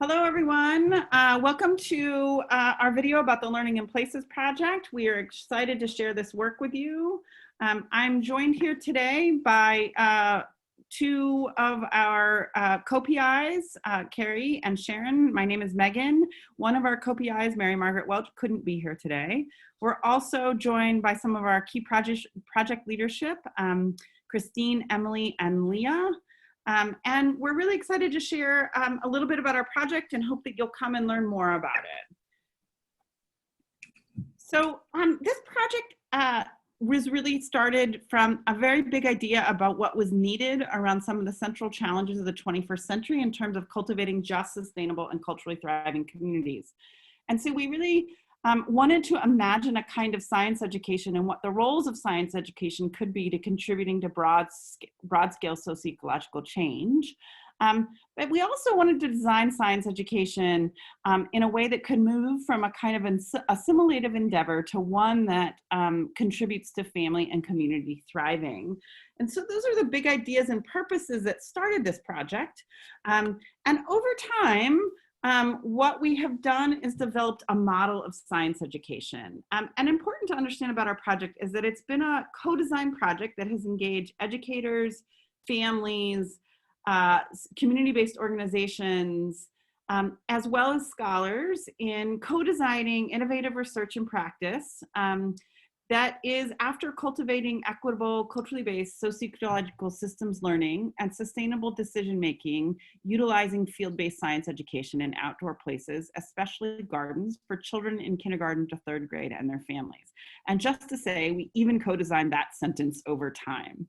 Hello, everyone. Welcome to our video about the Learning in Places project. We are excited to share this work with you. I'm joined here today by two of our co-PIs, Carrie and Sharon. My name is Megan. One of our co-PIs, Mary Margaret Welch, couldn't be here today. We're also joined by some of our key project leadership, Christine, Emily, and Leah. And we're really excited to share a little bit about our project and hope that you'll come and learn more about it. So this project was really started from a very big idea about what was needed around some of the central challenges of the 21st century in terms of cultivating just, sustainable, and culturally thriving communities. And so we really wanted to imagine a kind of science education and what the roles of science education could be to contributing to broad-scale socio-ecological change. But we also wanted to design science education in a way that could move from a kind of assimilative endeavor to one that contributes to family and community thriving. And so those are the big ideas and purposes that started this project. And over time, what we have done is developed a model of science education. And important to understand about our project is that it's been a co-design project that has engaged educators, families, community-based organizations, as well as scholars in co-designing innovative research and practice that is after cultivating equitable, culturally based socio-ecological systems learning and sustainable decision-making, utilizing field-based science education in outdoor places, especially gardens, for children in kindergarten to third grade and their families. And just to say, we even co-designed that sentence over time.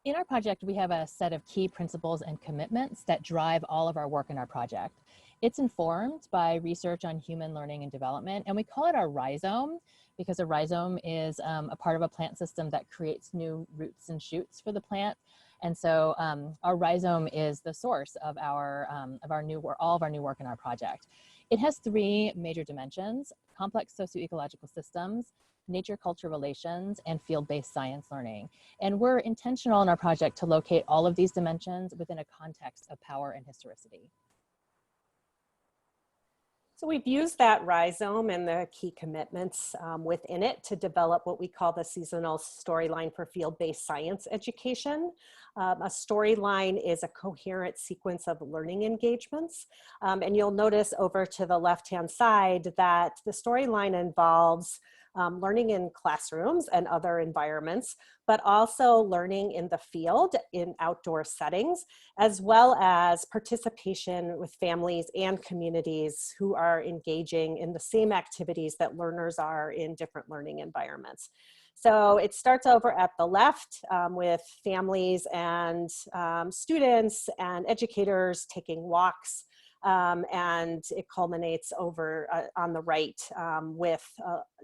In our project, we have a set of key principles and commitments that drive all of our work in our project. It's informed by research on human learning and development, and we call it our rhizome because a rhizome is a part of a plant system that creates new roots and shoots for the plant. And so our rhizome is the source of all of our new work in our project. It has three major dimensions: complex socio-ecological systems, nature-culture relations, and field-based science learning. And we're intentional in our project to locate all of these dimensions within a context of power and historicity. So we've used that rhizome and the key commitments within it to develop what we call the seasonal storyline for field-based science education. A storyline is a coherent sequence of learning engagements. And you'll notice over to the left-hand side that the storyline involves learning in classrooms and other environments, but also learning in the field in outdoor settings, as well as participation with families and communities who are engaging in the same activities that learners are in different learning environments. So it starts over at the left with families and students and educators taking walks. And it culminates over on the right with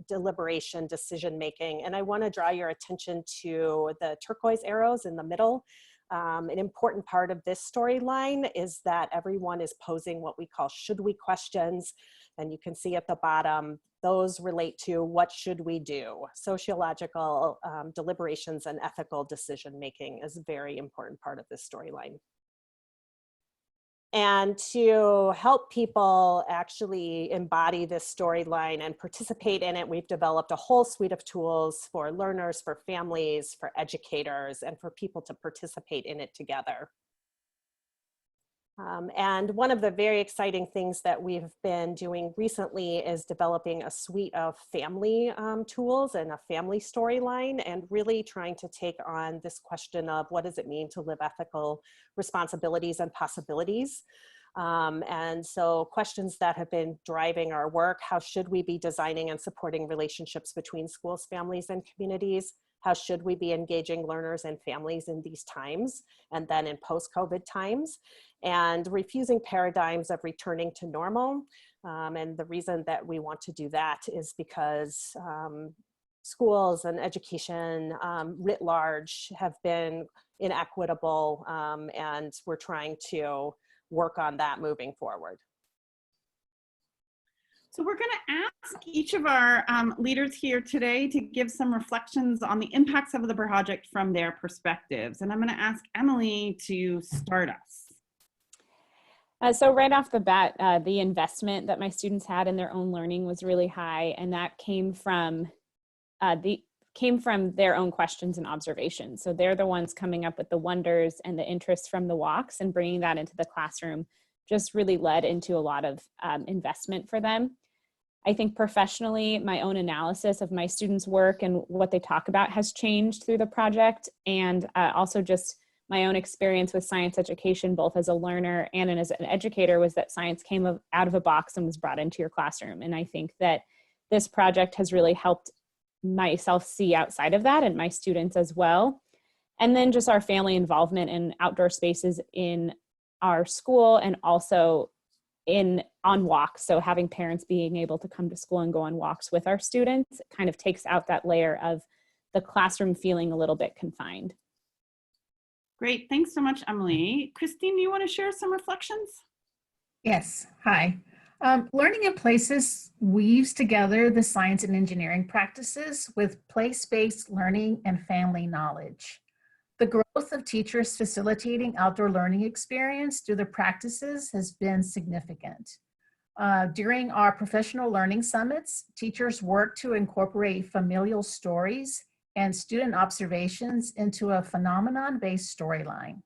deliberation, decision-making. And I want to draw your attention to the turquoise arrows in the middle. An important part of this storyline is that everyone is posing what we call should we questions. And you can see at the bottom, those relate to what should we do. Sociological deliberations and ethical decision-making is a very important part of this storyline. And to help people actually embody this storyline and participate in it, we've developed a whole suite of tools for learners, for families, for educators, and for people to participate in it together. And one of the very exciting things that we've been doing recently is developing a suite of family tools and a family storyline, and really trying to take on this question of what does it mean to live ethical responsibilities and possibilities. And so questions that have been driving our work: how should we be designing and supporting relationships between schools, families, and communities? How should we be engaging learners and families in these times and then in post-COVID times? And refusing paradigms of returning to normal. And the reason that we want to do that is because schools and education writ large have been inequitable, and we're trying to work on that moving forward. So we're going to ask each of our leaders here today to give some reflections on the impacts of the project from their perspectives. And I'm going to ask Emily to start us. So right off the bat, the investment that my students had in their own learning was really high, and that came from their own questions and observations. So they're the ones coming up with the wonders and the interest from the walks, and bringing that into the classroom just really led into a lot of investment for them. I think professionally, my own analysis of my students' work and what they talk about has changed through the project, and also just my own experience with science education, both as a learner and as an educator, was that science came out of a box and was brought into your classroom. And I think that this project has really helped myself see outside of that, and my students as well. And then just our family involvement in outdoor spaces in our school, and also on walks. So having parents being able to come to school and go on walks with our students kind of takes out that layer of the classroom feeling a little bit confined. Great, thanks so much, Emily. Christine, do you want to share some reflections? Yes, hi. Learning in Places weaves together the science and engineering practices with place-based learning and family knowledge. The growth of teachers facilitating outdoor learning experience through the practices has been significant. During our professional learning summits, teachers work to incorporate familial stories and student observations into a phenomenon-based storyline.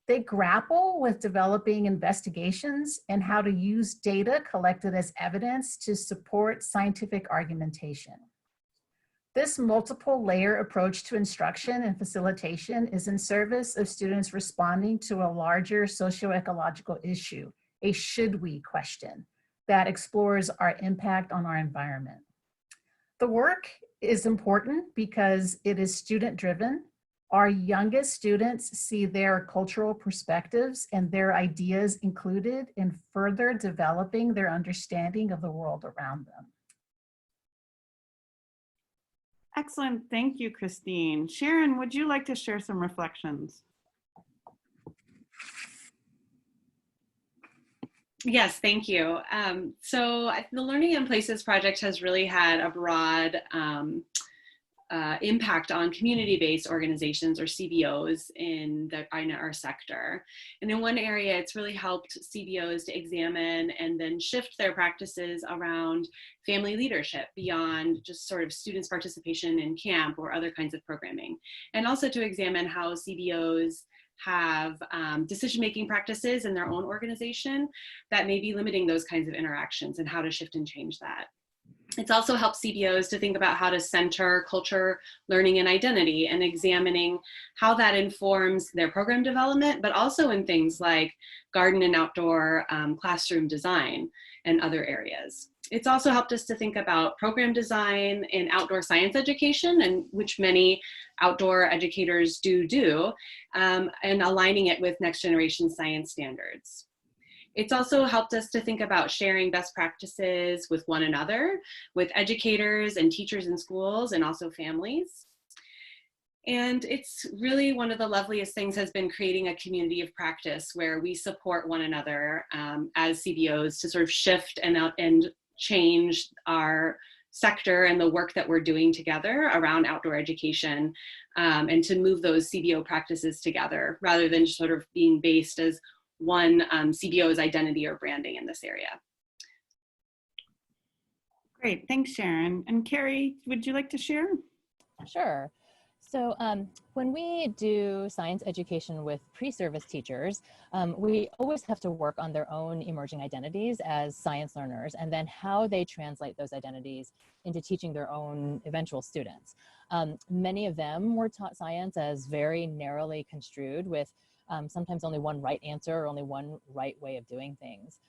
They grapple with developing investigations and how to use data collected as evidence to support scientific argumentation. This multiple layer approach to instruction and facilitation is in service of students responding to a larger socio-ecological issue, a should we question that explores our impact on our environment. The work is important because it is student driven. Our youngest students see their cultural perspectives and their ideas included in further developing their understanding of the world around them. Excellent, thank you, Christine. Sharon, would you like to share some reflections? Yes, thank you. So the Learning in Places project has really had a broad impact on community-based organizations, or CBOs, in our sector. And in one area, it's really helped CBOs to examine and then shift their practices around family leadership beyond just sort of students' participation in camp or other kinds of programming. And also to examine how CBOs have decision-making practices in their own organization that may be limiting those kinds of interactions, and how to shift and change that. It's also helped CBOs to think about how to center culture, learning, and identity, and examining how that informs their program development, but also in things like garden and outdoor classroom design and other areas. It's also helped us to think about program design in outdoor science education, and which many outdoor educators do, and aligning it with next generation science standards. It's also helped us to think about sharing best practices with one another, with educators and teachers in schools, and also families. And it's really one of the loveliest things has been creating a community of practice where we support one another as CBOs to sort of shift and change our sector and the work that we're doing together around outdoor education, and to move those CBO practices together rather than just sort of being based as one CBO's identity or branding in this area. Great, thanks, Sharon. And Carrie, would you like to share? Sure. So when we do science education with pre-service teachers, we always have to work on their own emerging identities as science learners, and then how they translate those identities into teaching their own eventual students. Many of them were taught science as very narrowly construed, with sometimes only one right answer or only one right way of doing things.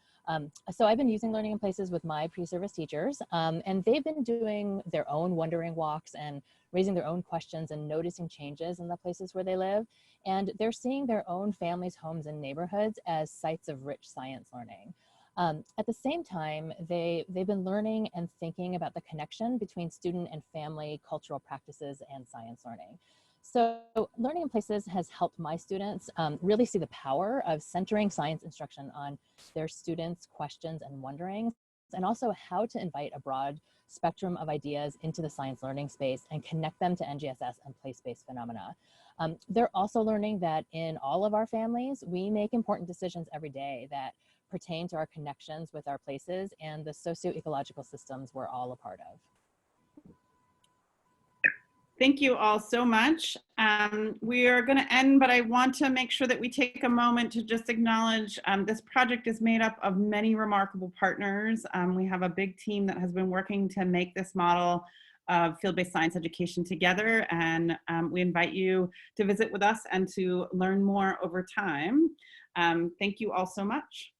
So I've been using Learning in Places with my pre-service teachers, and they've been doing their own wondering walks and raising their own questions and noticing changes in the places where they live. And they're seeing their own families, homes, and neighborhoods as sites of rich science learning. At the same time, they've been learning and thinking about the connection between student and family cultural practices and science learning. So Learning in Places has helped my students really see the power of centering science instruction on their students' questions and wonderings, and also how to invite a broad spectrum of ideas into the science learning space and connect them to NGSS and place-based phenomena. They're also learning that in all of our families, we make important decisions every day that pertain to our connections with our places and the socio-ecological systems we're all a part of. Thank you all so much. We are going to end, but I want to make sure that we take a moment to just acknowledge this project is made up of many remarkable partners. We have a big team that has been working to make this model of field-based science education together, and we invite you to visit with us and to learn more over time. Thank you all so much.